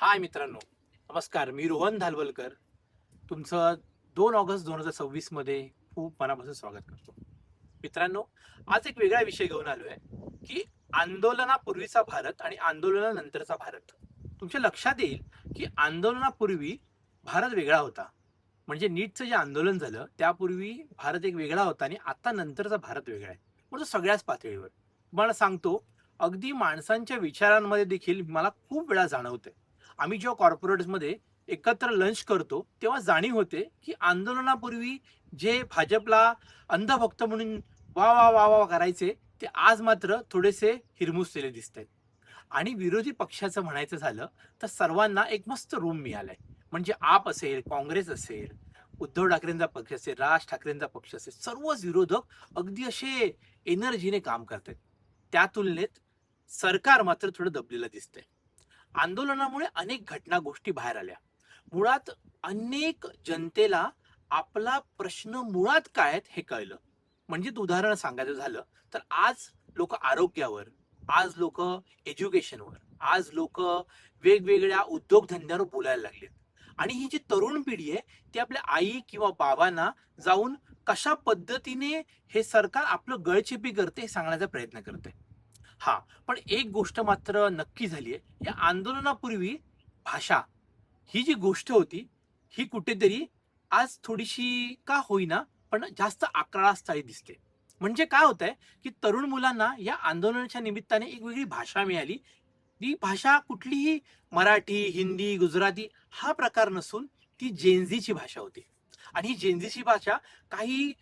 हाय मित्रांनो, नमस्कार. मी रोहन धालवलकर तुमचं 2 ऑगस्ट 2026 मध्ये खूप मनापासून स्वागत करतो. मित्रांनो, आज एक वेगळा विषय घेऊन आलोय की आंदोलनापूर्वीचा भारत आणि आंदोलनानंतरचा भारत. तुमच्या लक्षात येईल की आंदोलनापूर्वी भारत वेगळा होता. म्हणजे नीटचं जे आंदोलन झालं त्यापूर्वी भारत एक वेगळा होता आणि आता नंतरचा भारत वेगळा आहे. म्हणजे सगळ्याच पातळीवर. तुम्हाला सांगतो, अगदी माणसांच्या विचारांमध्ये देखील मला खूप वेळा जाणवतंय. आम्ही जेव्हा कॉर्पोरेट्समध्ये एकत्र लंच करतो तेव्हा जाणीव होते की आंदोलनापूर्वी जे भाजपला अंधभक्त म्हणून वा वा वा वा करायचे ते आज मात्र थोडेसे हिरमुसलेले दिसत आहेत. आणि विरोधी पक्षाचं म्हणायचं झालं तर सर्वांना एक मस्त रूम मिळालाय. म्हणजे आप असेल, काँग्रेस असेल, उद्धव ठाकरेंचा पक्ष असेल, राज ठाकरेंचा पक्ष असेल, सर्वच विरोधक अगदी असे एनर्जीने काम करतात. त्या तुलनेत सरकार मात्र थोडं दबलेलं दिसतंय. आंदोलनामुळे अनेक घटना गोष्टी बाहेर आल्या. मुळात अनेक जनतेला आपला प्रश्न मुळात काय आहेत हे कळलं. म्हणजे उदाहरण सांगायचं झालं तर आज लोक आरोग्यावर, आज लोक एज्युकेशनवर, आज लोक वेगवेगळ्या उद्योगधंद्यावर बोलायला लागलेत. आणि ही जी तरुण पिढी आहे ती आपल्या आई किंवा बाबांना जाऊन कशा पद्धतीने हे सरकार आपलं गळचेपी करते हे सांगण्याचा प्रयत्न करते. हा, पण एक गोष्ट मात्र नक्की झाली आहे, या आंदोलनापूर्वी भाषा ही जी गोष्ट होती, ही कुठेतरी आज थोडीशी का होईना, पण जास्त आकळास्थळी दिसते. म्हणजे काय होतंय, की तरुण मुलांना या आंदोलनाच्या निमित्ताने एक वेगळी भाषा मिळाली. ती भाषा कुठलीही मराठी, हिंदी, गुजराती हा प्रकार नसून ती जेनझीची भाषा होती. आणि ही जेनझीची भाषा काही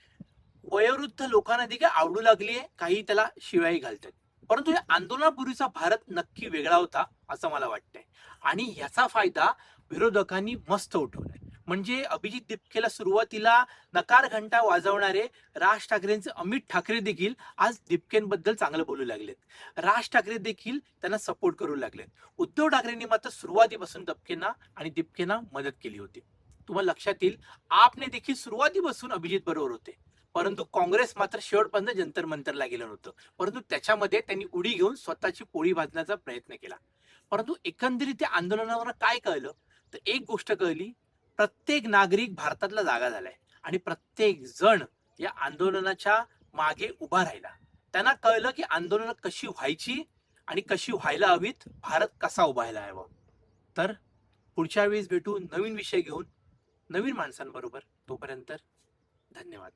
वयोवृद्ध लोकांना देखील आवडू लागली आहे, काही त्याला शिव्याही घालतात. परंतु या आंदोलनापूर्वीचा भारत नक्की वेगळा होता असं मला वाटतंय. आणि याचा फायदा विरोधकांनी मस्त उठवलाय. म्हणजे अभिजित दिपकेला सुरुवातीला नकार घंटा वाजवणारे राज ठाकरेंचे अमित ठाकरे देखील आज दिपकेंबद्दल चांगलं बोलू लागलेत. राज ठाकरे देखील त्यांना सपोर्ट करू लागलेत. उद्धव ठाकरेंनी मात्र सुरुवातीपासून दपकेंना आणि दिपकेंना मदत केली होती. तुम्हाला लक्षात येईल, आपने देखील सुरुवातीपासून अभिजित बरोबर होते. परंतु काँग्रेस मात्र शेवटपर्यंत जंतर मंतरला गेलं नव्हतं. परंतु त्याच्यामध्ये त्यांनी उडी घेऊन स्वतःची पोळी भाजण्याचा प्रयत्न केला. परंतु एकंदरीत त्या आंदोलनावर काय कळलं, तर एक गोष्ट कळली, प्रत्येक नागरिक भारतातला जागा झालाय आणि प्रत्येक जण या आंदोलनाच्या मागे उभा राहिला. त्यांना कळलं की आंदोलन कशी व्हायची आणि कशी व्हायला हवीत, भारत कसा उभारायला हवा. तर पुढच्या वेळेस भेटू नवीन विषय घेऊन, नवीन माणसांबरोबर. तोपर्यंत धन्यवाद.